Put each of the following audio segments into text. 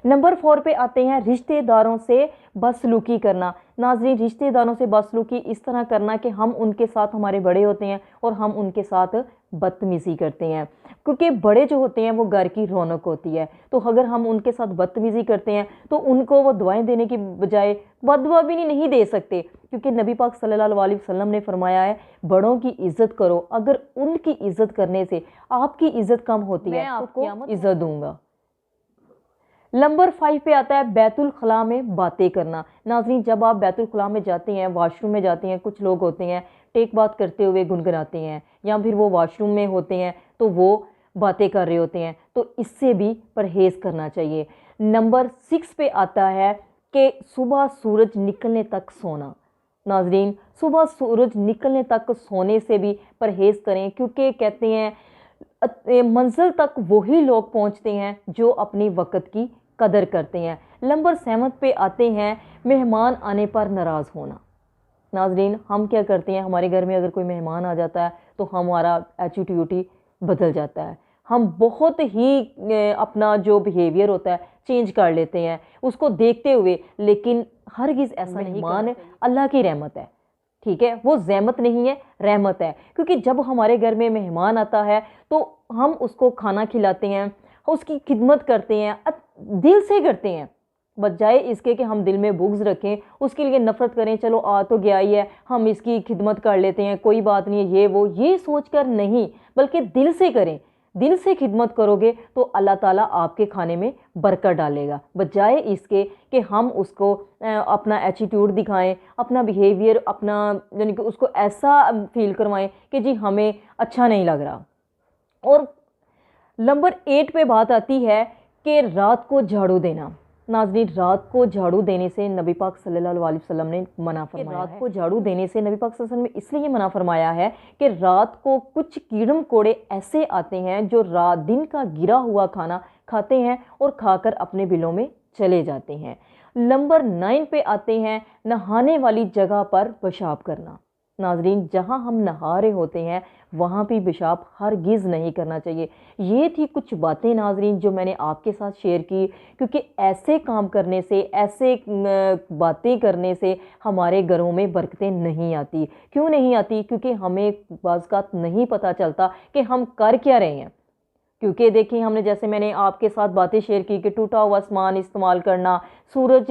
Number 4 पे आते हैं रिश्तेदारों से बदसलूकी करना। नाज़रीन, रिश्तेदारों से बदसलूकी इस तरह करना कि हम उनके साथ, हमारे बड़े होते हैं और हम उनके साथ बदतमीज़ी करते हैं, क्योंकि बड़े जो होते हैं वो घर की रौनक होती है। तो अगर हम उनके साथ बदतमीज़ी करते हैं तो उनको वो दुआएं देने की बजाय बददुआ भी नहीं दे सकते, क्योंकि नबी पाक सल्लल्लाहु अलैहि वसल्लम ने फरमाया है बड़ों की इज्जत करो, अगर उनकी इज्जत करने से आपकी इज्जत कम होती है तो आपको इज्जत दूंगा। नंबर 5 पे आता है बैतुल खला में बातें करना। नाज़रीन, जब आप बैतुल खला में जाते हैं, वॉशरूम में जाते हैं, कुछ लोग होते हैं टेक बात करते हुए गुनगुनाते हैं, या फिर वो वॉशरूम में होते हैं तो वो बातें कर रहे होते हैं, तो इससे भी परहेज़ करना चाहिए। नंबर 6 पे आता है कि सुबह सूरज निकलने तक सोना। नाज़रीन, सुबह सूरज निकलने तक सोने से भी परहेज़ करें, क्योंकि कहते हैं मंजिल तक वही लोग पहुंचते हैं जो अपनी वक़्त की कदर करते हैं। नंबर 7 पे आते हैं मेहमान आने पर नाराज़ होना। नाज़रीन, हम क्या करते हैं, हमारे घर में अगर कोई मेहमान आ जाता है तो हमारा एटीट्यूड बदल जाता है, हम बहुत ही अपना जो बिहेवियर होता है चेंज कर लेते हैं उसको देखते हुए। लेकिन हरगिज़ ऐसा नहीं, मेहमान अल्लाह की रहमत है, ठीक है, वो ज़हमत नहीं है, रहमत है। क्योंकि जब हमारे घर में मेहमान आता है तो हम उसको खाना खिलाते हैं, उसकी खिदमत करते हैं, दिल से करते हैं, बजाय इसके कि हम दिल में बुग़्ज़ रखें, उसके लिए नफ़रत करें, चलो आ तो गया ही है हम इसकी खिदमत कर लेते हैं, कोई बात नहीं है, ये सोच कर नहीं, बल्कि दिल से करें। दिल से खिदमत करोगे तो अल्लाह ताला आपके खाने में बरकत डालेगा, बजाय इसके कि हम उसको अपना एटीट्यूड दिखाएं, अपना बिहेवियर, अपना यानी कि उसको ऐसा फील करवाएं कि जी हमें अच्छा नहीं लग रहा। और नंबर 8 पे बात आती है कि रात को झाड़ू देना। नाज़रीन, रात को झाड़ू देने से नबी पाक सल्लल्लाहु अलैहि वसल्लम ने मना फरमाया है। रात को झाड़ू देने से नबी पाक सल्लल्लाहु अलैहि वसल्लम ने इसलिए मना फरमाया है कि रात को कुछ कीड़े कोड़े ऐसे आते हैं जो रात दिन का गिरा हुआ खाना खाते हैं और खाकर अपने बिलों में चले जाते हैं। नंबर 9 पे आते हैं नहाने वाली जगह पर पेशाब करना। नाज़रीन, जहाँ हम नहा रहे होते हैं वहाँ भी पेशाब हरगिज़ नहीं करना चाहिए। ये थी कुछ बातें नाज़रीन जो मैंने आपके साथ शेयर की, क्योंकि ऐसे काम करने से, ऐसे बातें करने से हमारे घरों में बरकतें नहीं आती। क्यों नहीं आती? क्योंकि हमें बाज़ नहीं पता चलता कि हम कर क्या रहे हैं। क्योंकि देखिए, हमने जैसे मैंने आपके साथ बातें शेयर की कि टूटा हुआ सामान इस्तेमाल करना, सूरज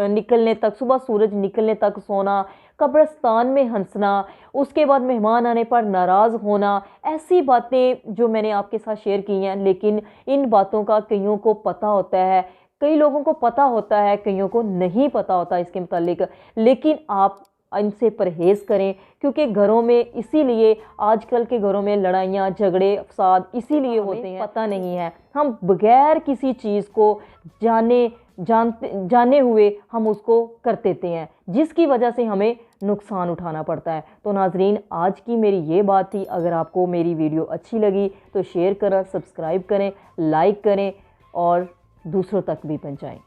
निकलने तक, सुबह सूरज निकलने तक सोना, कब्रिस्तान में हंसना, उसके बाद मेहमान आने पर नाराज़ होना, ऐसी बातें जो मैंने आपके साथ शेयर की हैं। लेकिन इन बातों का कईयों को पता होता है, कई लोगों को पता होता है, कईयों को नहीं पता होता इसके मुतालिक। लेकिन आप इनसे परहेज़ करें, क्योंकि घरों में, इसीलिए आजकल के घरों में लड़ाइयाँ, झगड़े, फसाद इसीलिए होते हैं, पता नहीं है। हम बगैर किसी चीज़ को जाने हुए हम उसको कर देते हैं, जिसकी वजह से हमें नुकसान उठाना पड़ता है। तो नाज़रीन, आज की मेरी ये बात थी। अगर आपको मेरी वीडियो अच्छी लगी तो शेयर करें, सब्सक्राइब करें, लाइक करें और दूसरों तक भी पहुँचाएँ।